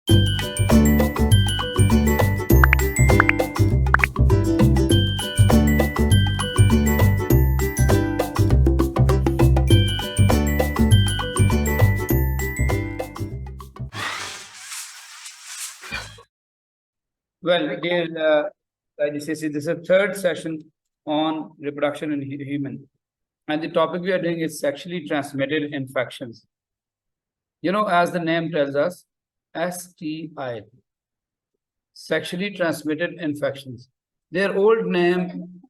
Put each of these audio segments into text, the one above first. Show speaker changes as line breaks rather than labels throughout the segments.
Well, dear IGCSE, this is the third session on reproduction in human. And the topic we are doing is sexually transmitted infections. You know, as the name tells us, STI, sexually transmitted infections. Their old name,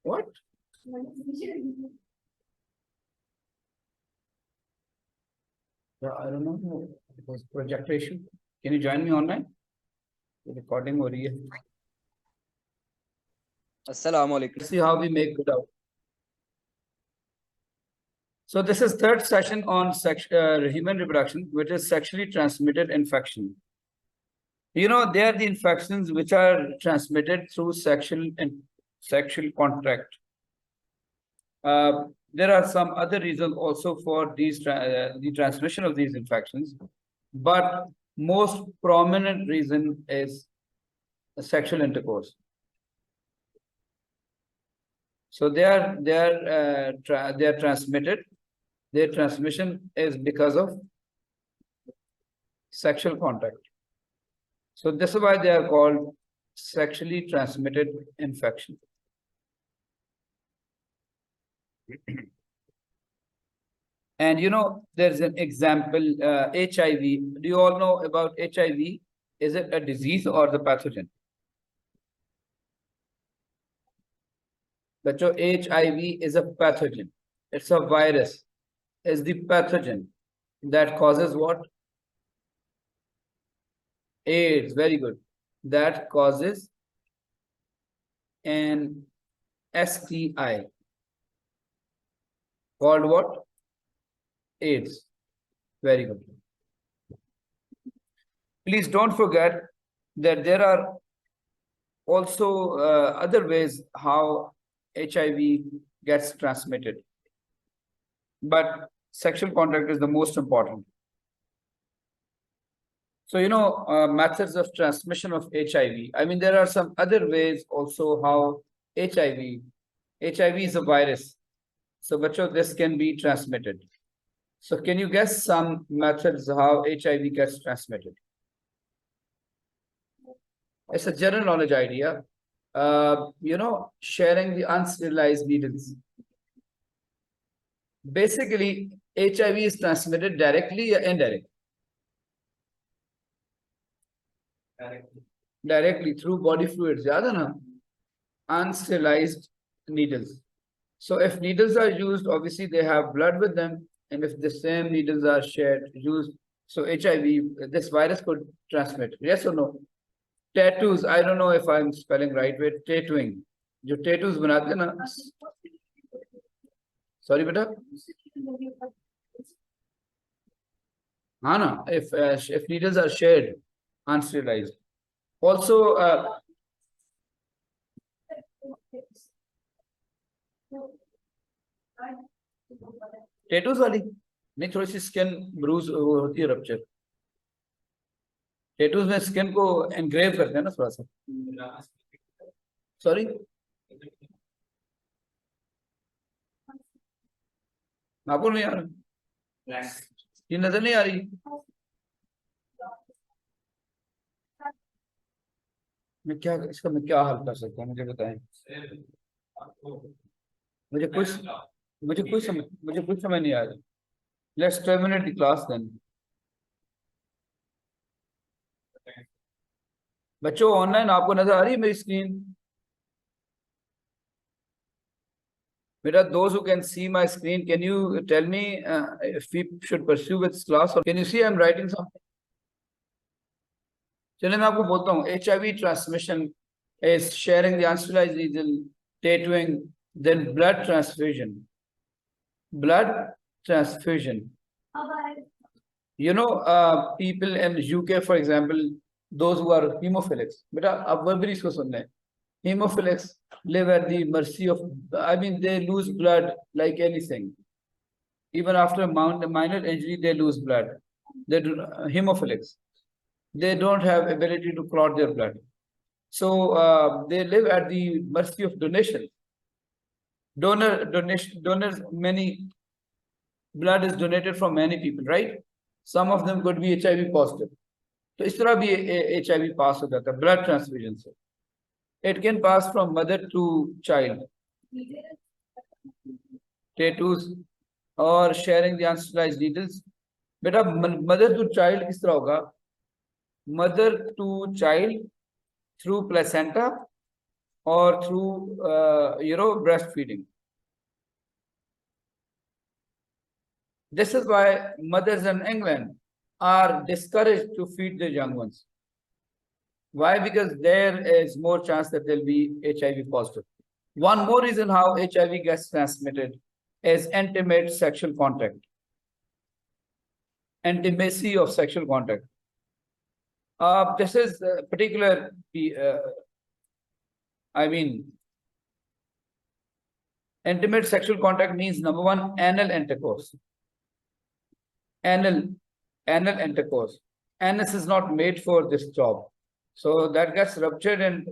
what? Yeah, I don't know. It was projectation. Can you join me online? The recording over here.
Assalamu alaikum.
See how we make good out. So this is third session on human reproduction, which is sexually transmitted infection. You know, they are the infections which are transmitted through sexual contact. There are some other reasons also for these the transmission of these infections, but most prominent reason is sexual intercourse. So they are transmitted. Their transmission is because of sexual contact. So this is why they are called sexually transmitted infection. And you know, there's an example, HIV. Do you all know about HIV? Is it a disease or the pathogen? But HIV is a pathogen. It's a virus. Is the pathogen that causes what? AIDS. Very good. That causes an STI called what? AIDS. Very good. Please don't forget that there are also other ways how HIV gets transmitted. But sexual contact is the most important. So, you know, methods of transmission of HIV. I mean, there are some other ways also how HIV is a virus. So, bacho, this can be transmitted. So, can you guess some methods how HIV gets transmitted? It's a general knowledge idea. You know, sharing the unsterilized needles. Basically, HIV is transmitted directly or indirectly? Directly through body fluids. Unsterilized needles. So if needles are used, obviously they have blood with them. And if the same needles are used, so HIV, this virus could transmit. Yes or no? Tattoos, I don't know if I'm spelling right with tattooing. जो tattoos बनाते ना. Sorry, beta. हाँ ना, if needles are shared, unsterilized. Also, tattoos वाली नहीं, थोड़ी सी skin Bruges होती है, रप्चर. टेटूज में स्किन को एनग्रेव करते हैं ना थोड़ा सा. सॉरी, आपको नहीं आ रहा? ये नजर नहीं आ रही? मैं क्या हल कर सकता हूँ, मुझे बताएं. मुझे कुछ समझ नहीं आ रही. Let's terminate the class then. बच्चों ऑनलाइन आपको नजर आ रही है मेरी screen? Beta, those who can see my screen, can you tell me if we should pursue with this class, or can you see I'm writing something? चलिए मैं आपको बोलता हूँ. HIV transmission is sharing the unsterilized needle, tattooing, then blood transfusion. Blood transfusion. You know, people in UK, for example, those who are hemophilics. Beta, आप वर्बरी इसको सुन लें. Hemophilics live at the mercy of, I mean, they lose blood like anything. Even after a minor injury, they lose blood. They do hemophilics. they don't have ability to clot their blood. So they live at the mercy of donation. Donors, many blood is donated from many people, right? Some of them could be HIV positive. So इस तरह भी HIV pass हो जाता है blood transfusion से. It can pass from mother to child. Tattoos or sharing the uncivilized needles. बेटा mother to child किस तरह होगा? Mother to child through placenta or through breastfeeding. This is why mothers in England are discouraged to feed their young ones. Why? Because there is more chance that they'll be HIV positive. One more reason how HIV gets transmitted is intimate sexual contact. Intimacy of sexual contact. This is particular, intimate sexual contact means number one, anal intercourse. Anal intercourse. Anus is not made for this job. So that gets ruptured and,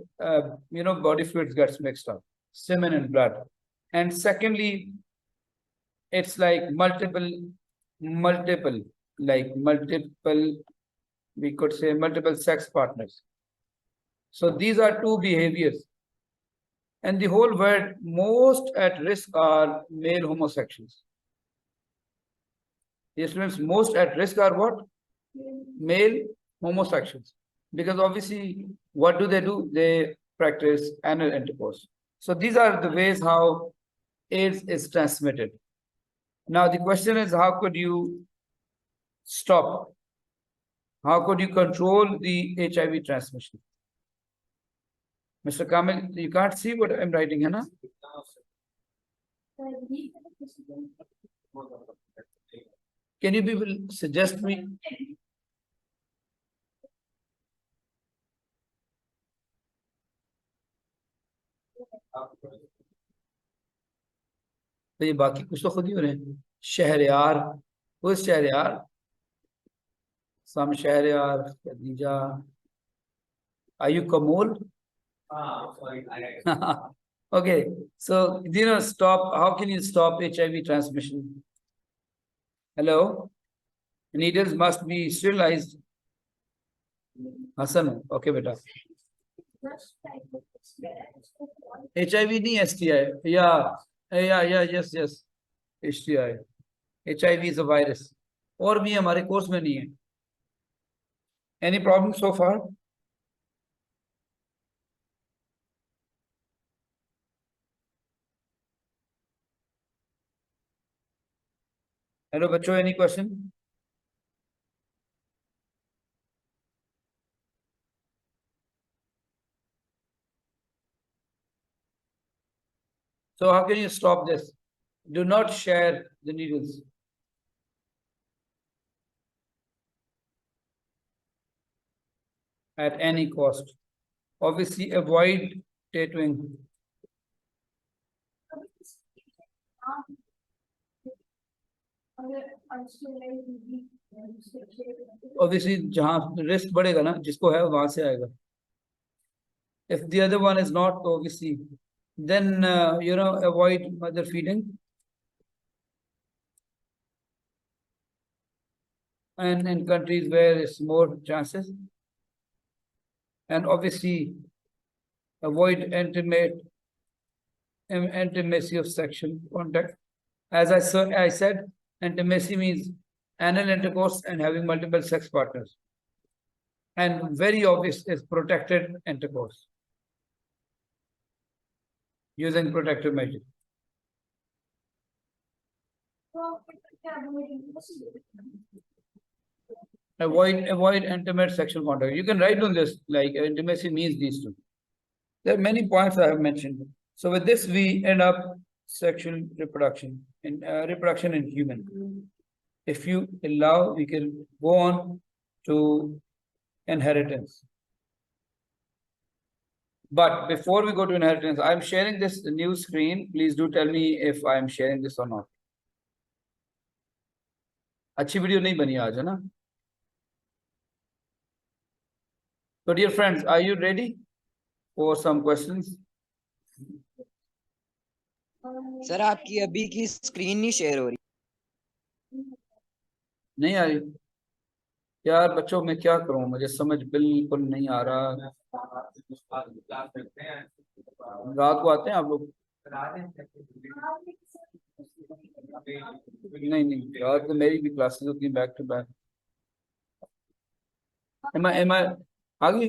body fluids gets mixed up, semen and blood. And secondly, it's like multiple, we could say multiple sex partners. So these are two behaviors. And the whole world, most at risk are male homosexuals. Yes, means most at risk are what? Male homosexuals. Because obviously, what do? They practice anal intercourse. So these are the ways how AIDS is transmitted. Now the question is, how could you stop? How could you control the HIV transmission? Mr. Kamil, you can't see what I'm writing, है ना? Can you people suggest me? तो ये बाकी कुछ तो खुद ही हो रहे हैं. Shahryar, who's Shahryar? Some Shahryar, Khadija. Are you Kamul? Okay, so stop. How can you stop HIV transmission? Hello? Needles must be sterilized. Hassan, okay, beta. HIV नहीं STI. Yeah, yes. STI. HIV is a virus. और भी हमारे course में नहीं है. Any problem so far? Hello, बच्चों, any question? So how can you stop this? Do not share the needles. At any cost. Obviously, avoid tattooing. Obviously, जहाँ risk बढ़ेगा ना, जिसको है वहाँ से आएगा. If the other one is not, obviously, then avoid mother feeding. And in countries where it's more chances. And obviously, avoid intimacy of sexual contact. As I said, intimacy means anal intercourse and having multiple sex partners. And very obvious is protected intercourse. Using protective measures. Avoid intimate sexual contact. You can write on this, like intimacy means these two. There are many points I have mentioned. So with this, we end up sexual reproduction in reproduction in human. If you allow, we can go on to inheritance. But before we go to inheritance, I'm sharing this new screen. Please do tell me if I'm sharing this or not. अच्छी video नहीं बनी आज, है ना? So dear friends, are you ready for some questions?
Sir आपकी अभी की screen नहीं शेयर हो रही।
नहीं आ रही यार बच्चों, मैं क्या करूं, मुझे समझ बिल्कुल नहीं आ रहा। रात को आते हैं आप लोग? नहीं नहीं, रात को मेरी भी क्लासेस होती हैं back to back. am I आ गई?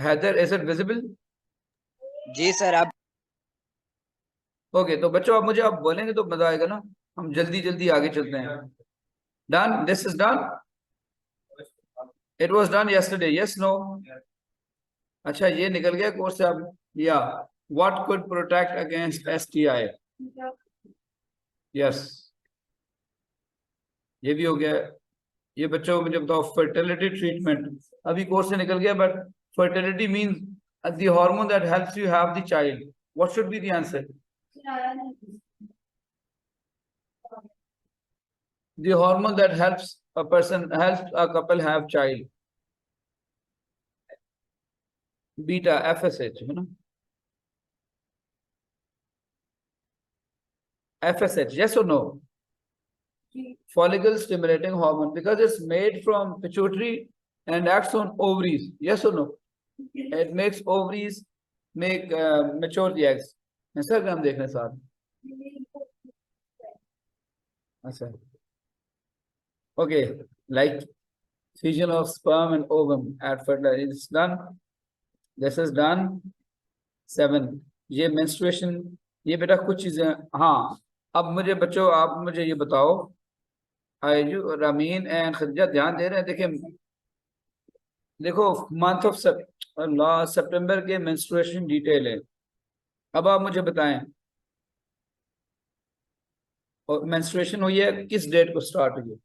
Haider, is it visible?
जी सर आप
ओके, तो बच्चों आप मुझे आप बोलेंगे तो मजा आएगा ना, हम जल्दी जल्दी आगे चलते हैं। Done, this is done, it was done yesterday, yes no? अच्छा, ये निकल गया कोर्स से अब। या what could protect against STI? Yes, ये भी हो गया। ये बच्चों को मुझे बताओ, फर्टिलिटी ट्रीटमेंट अभी कोर्स से निकल गया, but fertility means the hormone that helps you have the child. What should be the answer? The hormone that helps a couple have child. Beta, FSH, है ना? FSH, yes or no? Follicle stimulating hormone, because it's made from pituitary and acts on ovaries. Yes or no? It makes ovaries mature the eggs. ऐसा क्या हम देख रहे हैं साथ? अच्छा, okay, like fusion of sperm and ovum at fertilization is done. This is done. 7, ये menstruation, ये बेटा कुछ चीजें। हाँ, अब मुझे बच्चों आप मुझे ये बताओ, आयजू, रामीन एंड खदीजा ध्यान दे रहे हैं? देखिए देखो, मंथ ऑफ सितंबर के मेंस्ट्रुएशन डिटेल है। अब आप मुझे बताएं, और मेंस्ट्रुएशन हुई है किस डेट को स्टार्ट हुई है?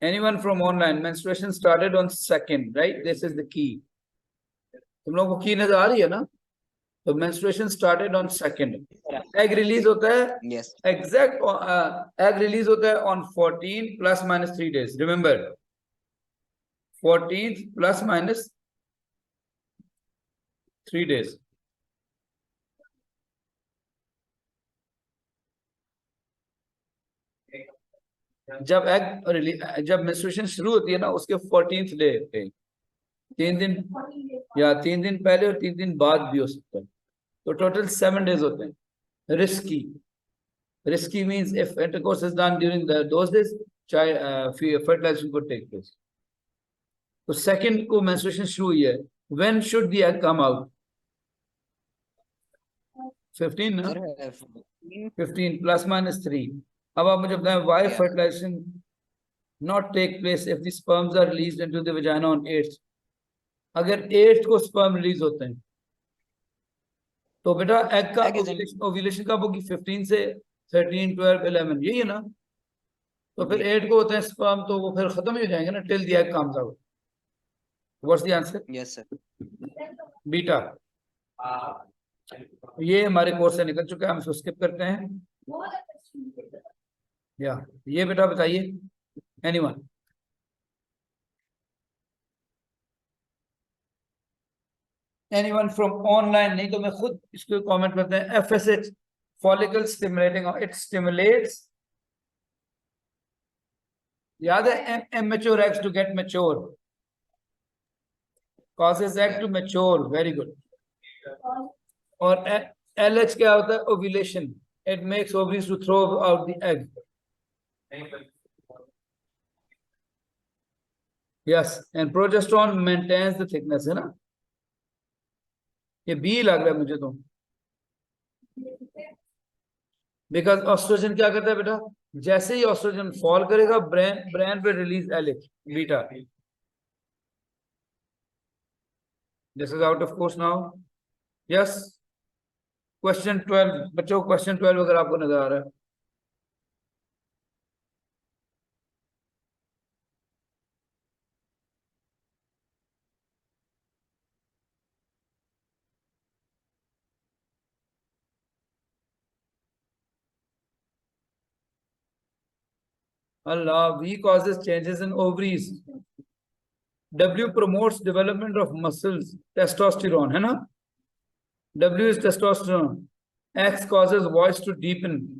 Anyone from online? Menstruation started on 2nd, right? This is the key. तुम लोगों को की नजर आ रही है ना? तो menstruation started on 2nd। Egg release होता है
यस
एग्जैक्ट, एग रिलीज होता है on 14 plus minus 3 days. Remember, 14 plus minus 3 days. जब मेंस्ट्रुएशन शुरू होती है ना, उसके 14th डे पे, 3 दिन या 3 दिन पहले और 3 दिन बाद भी हो सकता है, तो टोटल 7 डेज होते हैं। Risky means if intercourse is done during those days, fertilisation could take place. तो 2nd को मेंस्ट्रुएशन शुरू हुई है, when should the egg come out? 15 ना? 15 प्लस माइनस 3। अब आप मुझे बताएं, why fertilisation not take place if the sperms are released into the vagina on 8th? अगर 8th को स्पर्म रिलीज होते हैं तो बेटा एग का ओव्यूलेशन कब होगी? 15 से 13, 12, 11, यही है ना? तो फिर 8 को होते हैं स्पर्म, तो वो फिर खत्म ही हो जाएंगे ना, till the egg comes out. What's the answer?
Yes sir
beta. ये हमारे कोर्स से निकल चुका है, हम इसको स्किप करते हैं। या ये बेटा बताइए, एनीवन? Anyone from online? नहीं तो मैं खुद इसको कमेंट करते हैं। FSH, follicle stimulating, it stimulates, याद है, immature eggs to get mature, causes egg to mature, very good. और LH क्या होता है? ovulation, it makes ovaries to throw out the egg. Yes, and progesterone maintains the thickness, है ना? ये B लग रहा है मुझे तो, बिकॉज ऑस्ट्रोजन क्या करता है बेटा? जैसे ही ऑस्ट्रोजन फॉल करेगा, ब्रेन पे release LH, beta. This is out of course now. Yes, question 12 बच्चों, क्वेश्चन 12 अगर आपको नजर आ रहा है। Allah, V causes changes in ovaries. W promotes development of muscles, testosterone, है ना? W is testosterone. X causes voice to deepen.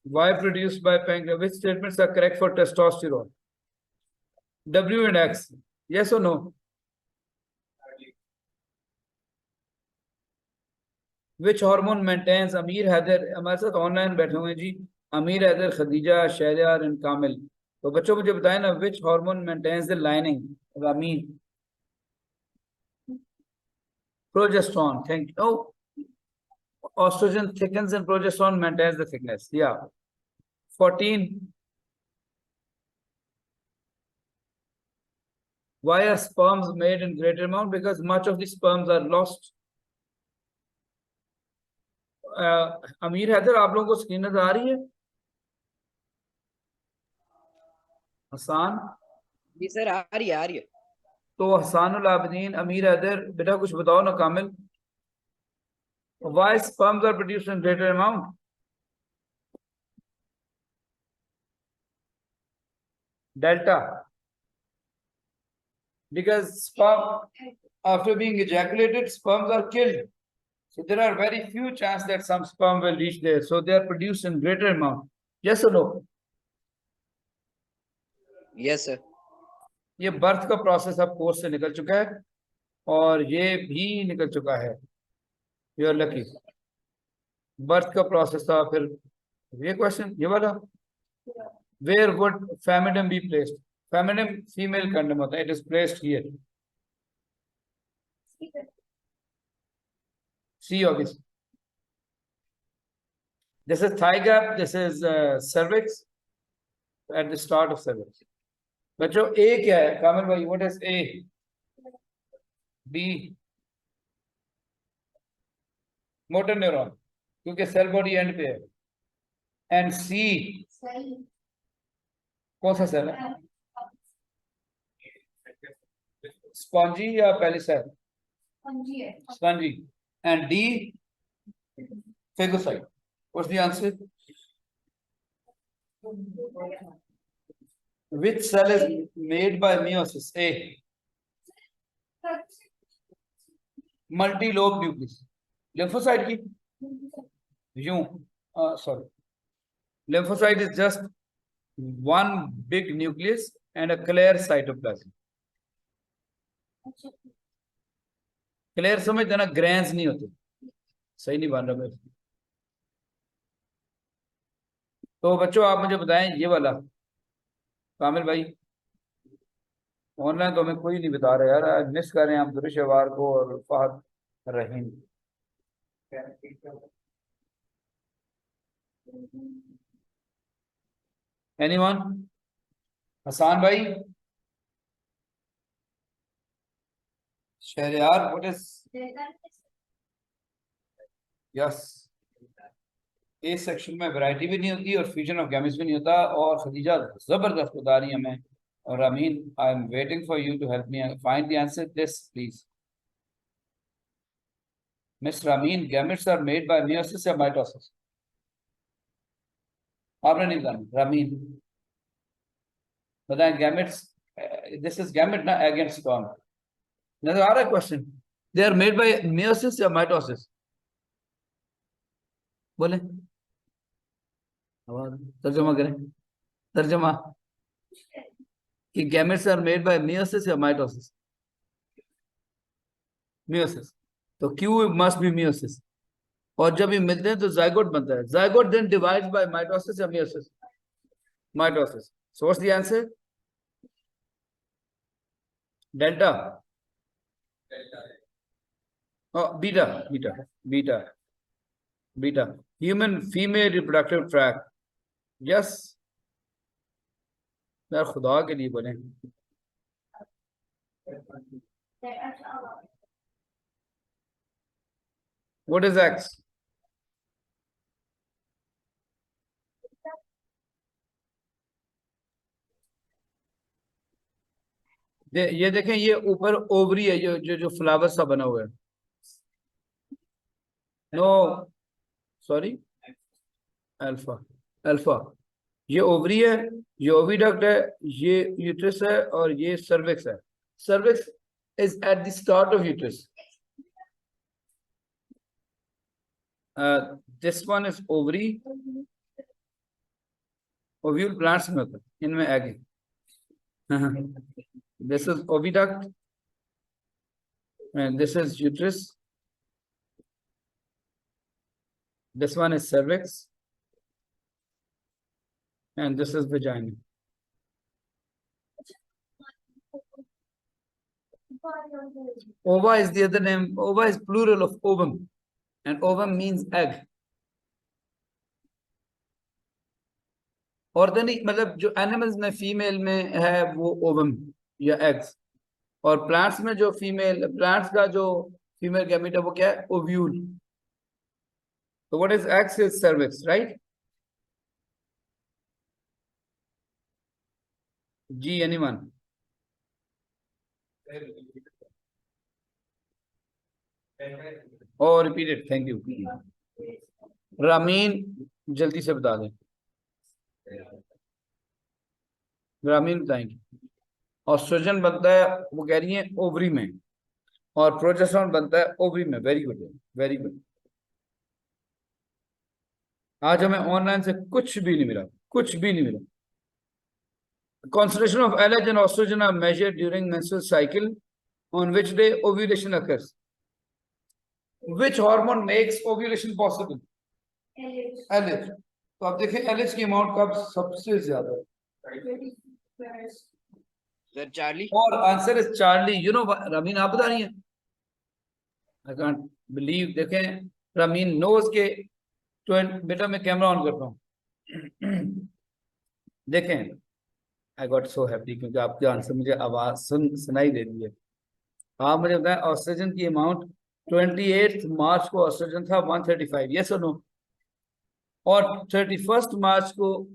Y produced by pancreas. Which statements are correct for testosterone? W and X. Yes or no? Which hormone maintains Amir Haider? हमारे साथ online बैठे हुए हैं जी अमीर Haider Khadija Shahryar and कामिल तो बच्चों मुझे बताएं ना which hormone maintains the lining of Amir? Progesterone. Thank you. Oh, estrogen thickens and progesterone maintains the thickness. Yeah. 14. Why are sperms made in greater amount? Because much of the sperms are lost. अमीर हैदर आप लोगों को screen नजर आ रही है? हसान
जी sir आ रही है
तो हसानुल आबिदीन अमीर हैदर बेटा कुछ बताओ ना कामिल. Why sperms are produced in greater amount? Delta. Because sperm, after being ejaculated, sperms are killed. So there are very few chances that some sperm will reach there. So they are produced in greater amount. Yes or no?
Yes sir
ये birth का process अब course से निकल चुका है और ये भी निकल चुका है. You are lucky. बर्थ का प्रोसेस था फिर ये क्वेश्चन ये वाला. Where would femidem be placed? Femidem female condom होता है. It is placed here. See obviously. This is thigh gap. This is cervix at the start of cervix. बच्चों A क्या है? कामिल भाई, what is A? B. Motor neuron क्योंकि cell body and पे है. And C कौन सा सेल है? स्पॉन्जी या palisade? Spongy. And D phagocyte. What's the answer? Which cell is made by meiosis? A. Multi-lobe nucleus. Lymphocyte की? यूं. Sorry. Lymphocyte is just one big nucleus and a clear cytoplasm. Clear समझते ना, ग्रैंस नहीं होते. सही नहीं बन रहा मेरे. तो बच्चों आप मुझे बताएं ये वाला. कामिल भाई ऑनलाइन तो हमें कोई नहीं बता रहा यार. आज मिस कर रहे हैं हम दुरुशवार को और फहद रहीम. एनीवन? हसान भाई? Shahryar what is? Yes. A section में वैरायटी भी नहीं होती और फ्यूजन ऑफ गैमेट्स भी नहीं होता. और खदीजा जबरदस्त बता रही है हमें. और Amin I am waiting for you to help me find the answer this please. Mister Amin, gametes are made by meiosis या माइटोसिस? आपने नहीं बताना. रमीन बताएं गैमेट्स. दिस इज गैमेट ना अगेंस्ट स्पर्म. नजर आ रहा है question? They are made by meiosis या माइटोसिस? बोले तर्जुमा करें. तर्जुमा कि gametes are made by meiosis या माइटोसिस? मेयोसिस. तो क्यू मस्ट बी मेयोसिस. और जब ये मिलते हैं तो जाइगोट बनता है. Zygote then divides by mitosis या meiosis? Mitosis. So what's the answer? Delta. Beta. Beta. Beta. Beta. Human female reproductive tract. Yes. यार खुदा के लिए बोले. What is X? ये देखें, ये ऊपर ओवरी है जो जो जो फ्लावर सा बना हुआ है. No sorry, alpha. अल्फा ये ओवरी है, ये ओविडक्ट है, ये यूट्रस है और ये सर्विक्स है. Cervix is at the start of uterus. This one is ovary. Ovule plants में होता है, इनमें egg है. This is oviduct and this is uterus. This one is cervix and this is vagina. Ova is the other name. Ova is plural of ovum, and ovum means egg. Organic मतलब जो animals में female में है वो ovum या eggs, और plants में जो plants का जो female gamete है वो क्या है? Ovule. So what is X is cervix, right? G, anyone? Oh, repeat it. Thank you. Ramin जल्दी से बता दें. रामीन बताएंगे. ऑस्ट्रोजन बनता है, वो कह रही है ओवरी में, और प्रोजेस्टेरोन बनता है ओवरी में. Very good, very good. आज हमें ऑनलाइन से कुछ भी नहीं मिला, कुछ भी नहीं मिला. Concentration of LH and estrogen are measured during menstrual cycle. On which day ovulation occurs? Which hormone makes ovulation possible? LH. तो आप देखें LH की अमाउंट कब सबसे ज्यादा है?
Sir Charlie.
और answer is Charlie. You know Ramin आप बता रही हैं. I can't believe. देखें रमीन नोज के 12 बेटा मैं कैमरा ऑन करता हूँ. देखें आई गॉट सो हैप्पी क्योंकि आपके आंसर मुझे आवाज सुनाई दे रही है. आप मुझे बताएं ऑस्ट्रोजन की अमाउंट 28 मार्च को ऑस्ट्रोजन था 135. यस और नो? और 31 मार्च को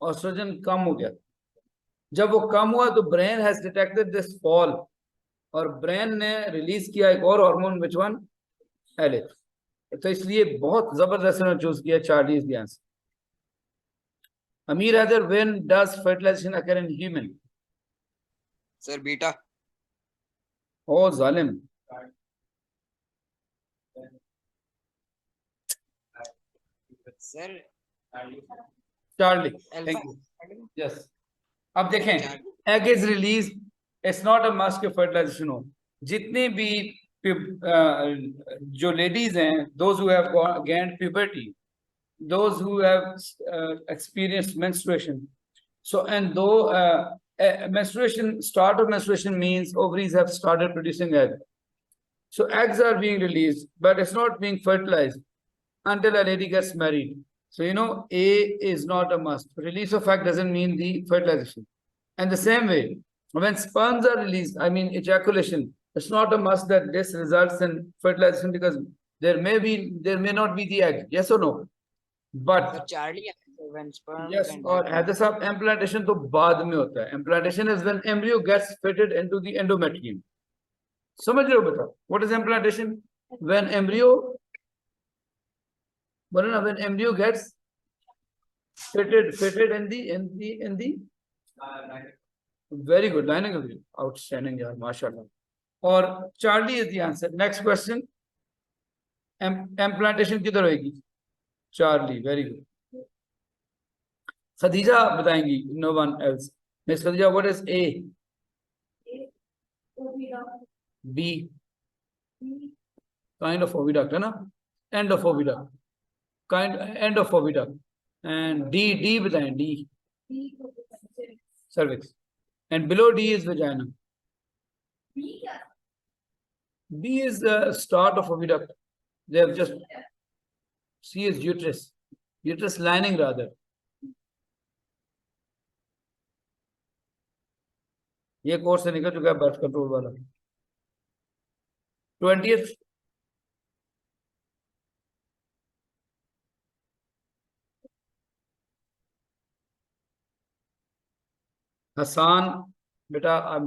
ऑस्ट्रोजन कम हो गया. जब वो कम हुआ तो brain has detected this fall, और ब्रेन ने रिलीज किया एक और हार्मोन. Which one? एलएच. तो इसलिए बहुत जबरदस्त ने चूज किया. Charlie is the answer. Amir Azhar, when does fertilization occur in human?
Sir beta.
Oh, Zalim.
Sir
Charlie. Thank you. Yes. अब देखें, egg is released. It's not a must कि fertilization हो. जितने भी जो ladies हैं, those who have gained puberty, those who have experienced menstruation. So, and though start of menstruation means ovaries have started producing egg. So eggs are being released, but it's not being fertilized until a lady gets married. So, you know, A is not a must. Release of egg doesn't mean the fertilization. And the same way, when sperms are released, I mean ejaculation, it's not a must that this results in fertilization, because there may not be the egg. Yes or no? But
Charlie when sperm.
yes, or Heather साहब, implantation तो बाद में होता है. Implantation is when embryo gets fitted into the endometrium. समझ रहे हो बेटा? What is implantation? When embryo, बोलो ना, when embryo gets fitted in the very good, lining of you. Outstanding यार, माशाल्लाह. और Charlie is the answer. Next question. Implantation किधर होगी? Charlie, very good. Khadija बताएंगी. No one else. Miss Khadija, what is A? B. Kind of oviduct है ना? End of oviduct. End of oviduct. And D बताएं. D. Cervix. And below D is vagina. B is the start of oviduct. They have just. C is uterus. Uterus lining rather. ये course से निकल चुका है birth control वाला. 20th. Hasan बेटा,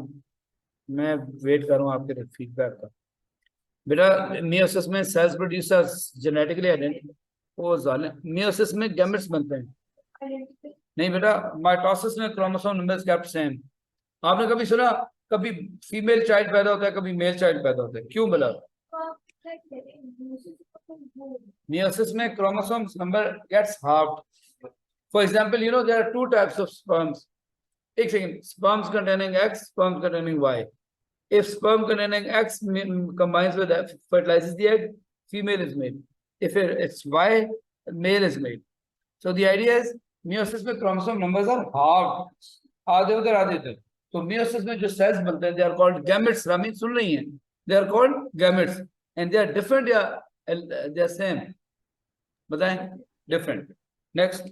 मैं wait कर रहा हूँ आपके फीडबैक का. बेटा मियोसिस में सेल्स प्रोड्यूसर्स जेनेटिकली आइडेंटिटी. वो जालिम, मियोसिस में गैमेट्स बनते हैं. नहीं बेटा, माइटोसिस में क्रोमोसोम नंबर्स केप्ट सेम। आपने कभी सुना कभी फीमेल चाइल्ड पैदा होता है, कभी मेल चाइल्ड पैदा होता है, क्यों बोला? Meiosis में chromosomes number gets halved. For example, you know there are two types of sperms. एक second, sperms containing X, sperms containing Y. If sperm containing X combines with F, fertilizes the egg, female is made. If it's Y, male is made. So the idea is meiosis में chromosome numbers are halved. आधे उधर आधे इधर. तो meiosis में जो cells बनते हैं, they are called gametes. Ramin सुन रही हैं? They are called gametes, and they are different या they are same? बताएं? Different. Next.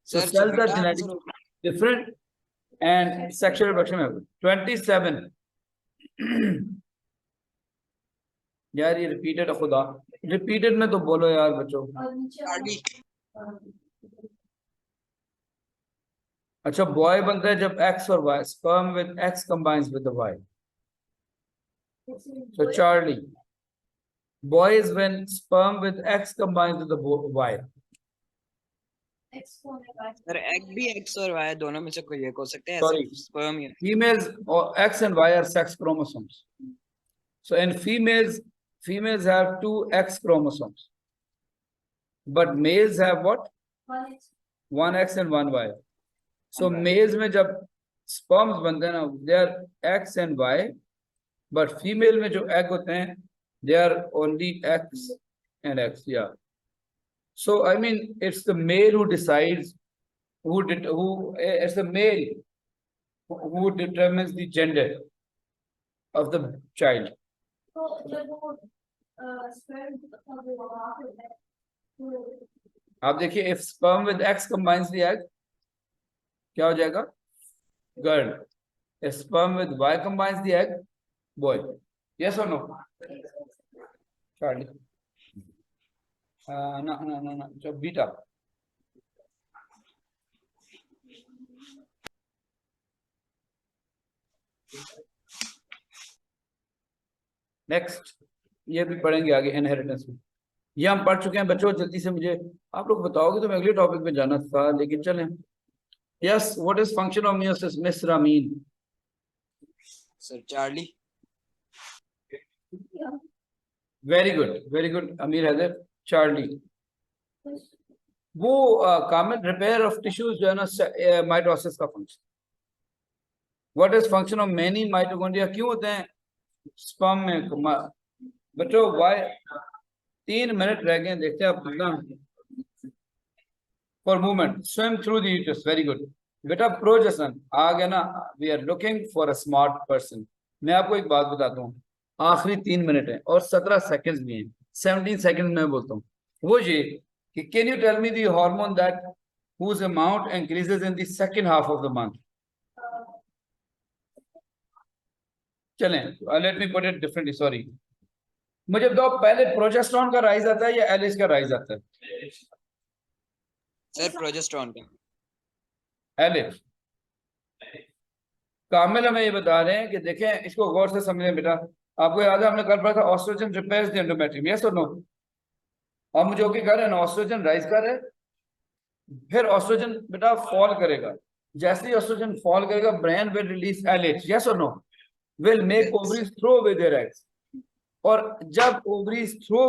So
Sir,
cells are
beta
genetically
answer
different and sexual reproduction happen. 27. यार ये repeated है खुदा. Repeated में तो बोलो यार बच्चों.
Charlie.
अच्छा boy बनता है जब X और Y. Sperm with X combines with the Y. So Charlie. Boy is when sperm with X combines with the Y.
Sir egg भी X और Y दोनों में से कोई एक हो सकते हैं,
Sorry.
ऐसे sperm या
Females or X and Y are sex chromosomes. So in females have two X chromosomes. But males have what? One X and one Y. So males में जब sperms बनते हैं ना, they are X and Y. But female में जो egg होते हैं, they are only X and X. Yeah. So I mean, it's the male who decides it's the male who determines the gender of the child. आप देखिए, if sperm with X combines the egg, क्या हो जाएगा? Girl. If sperm with Y combines the egg, boy. Yes or no? Charlie. No. So beta. Next, ये भी पढ़ेंगे आगे inheritance में. ये हम पढ़ चुके हैं बच्चों. जल्दी से मुझे आप लोग बताओगे तो मैं अगले टॉपिक पे जाना था, लेकिन चलें. Yes, what is function of meiosis, miss Ramin?
Sir Charlie.
Very good अमीर हैदर. चार्ली. वो कॉमन रिपेयर ऑफ टिश्यूज जो है ना, माइटोसिस का function. What is function of many mitochondria? क्यों होते हैं स्पर्म में बच्चों? वाई 3 मिनट रह गए, देखते हैं आप कितना. For movement, swim through the uterus. Very good बेटा. प्रोजेशन आ गया ना. We are looking for a smart person. मैं आपको एक बात बताता हूँ, आखिरी 3 मिनट है और 17 सेकंड्स भी हैं. 17 सेकंड में बोलता हूँ वो ये कि can you tell me the hormone that whose amount increases in the second half of the month? चलें, let me put it differently. Sorry, मुझे बताओ पहले प्रोजेस्टेरॉन का राइज आता है या एलएच का राइज आता है?
सर प्रोजेस्टेरॉन का.
एलएच. कामिल हमें ये बता रहे हैं कि देखें, इसको गौर से समझें बेटा. आपको याद है हमने कल पढ़ा था oestrogen repairs the endometrium. Yes और नो? अब मुझे ओके कर रहे हैं ना, ऑस्ट्रोजन राइज कर रहे, फिर ऑस्ट्रोजन बेटा फॉल करेगा. जैसे ही ऑस्ट्रोजन फॉल करेगा, brain will release LH. Yes और no? Will make ovaries throw away their eggs. और जब ओवरीज थ्रो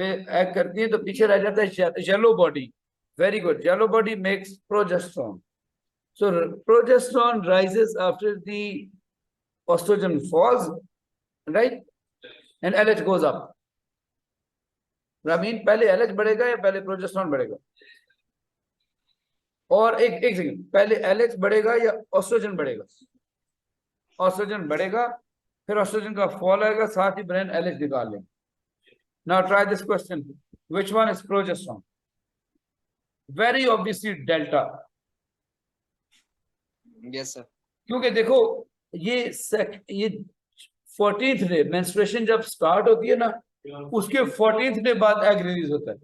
एग करती है तो पीछे रह जाता है yellow body. Very good. Yellow body makes progesterone. So progesterone rises after the estrogen falls, right? And LH goes up. Ramin, पहले LH बढ़ेगा या पहले प्रोजेस्टेरॉन बढ़ेगा? और एक सेकंड, पहले LH बढ़ेगा या एस्ट्रोजन बढ़ेगा? एस्ट्रोजन बढ़ेगा, फिर एस्ट्रोजन का फॉल आएगा, साथ ही ब्रेन LH निकाल लेंगे. Now try this question. Which one is progesterone? Very obviously delta.
Yes sir.
क्योंकि देखो ये 14th डे मेंस्ट्रुएशन जब स्टार्ट होती है ना, उसके 14th डे बाद एग रिलीज होता है,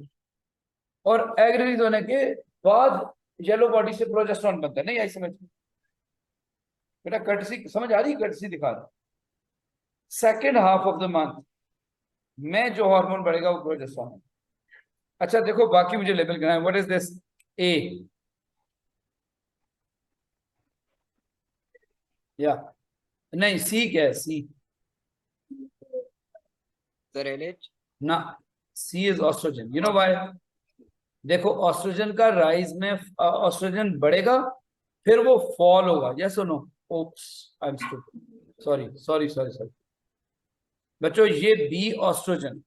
और एग रिलीज होने के बाद येलो बॉडी से प्रोजेस्टेरॉन बनता है. नहीं आई समझ बेटा? कर्टसी समझ आ रही? कर्टसी दिखा रहा. Second half of the month में जो हार्मोन बढ़ेगा वो प्रोजेस्टेरॉन है. अच्छा देखो, बाकी मुझे लेबल करना है. What is this? A. या नहीं, C क्या है? C
sir LH।
ना, C is oestrogen. You know why? देखो, ऑस्ट्रोजन का राइज में ऑस्ट्रोजन बढ़ेगा, फिर वो फॉल होगा। यस और no? Oops, I am stupid, sorry sorry sorry sorry बच्चों, ये बी ऑस्ट्रोजन।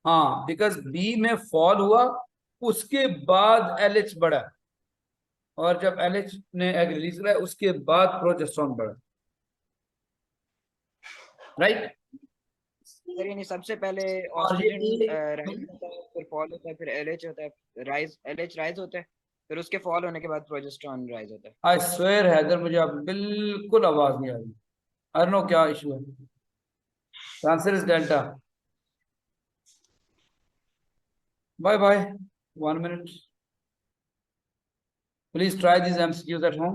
हाँ, बिकॉज बी में फॉल हुआ, उसके बाद एलएच बढ़ा, और जब एलएच ने एग रिलीज करा उसके बाद प्रोजेस्टेरॉन बढ़ा। राइट?
सर यानी सबसे पहले
और ये
ऑस्ट्रोजन राइज होता है, फिर फॉल होता है, फिर LH होता है, राइज LH राइज होता है, फिर उसके फॉल होने के बाद प्रोजेस्टेरॉन राइज होता है।
आई स्वेयर हैदर, मुझे आप बिल्कुल आवाज नहीं आ रही। आई नो क्या इशू है। Answer is delta. Bye bye, 1 minute. Please try these MCQs at home.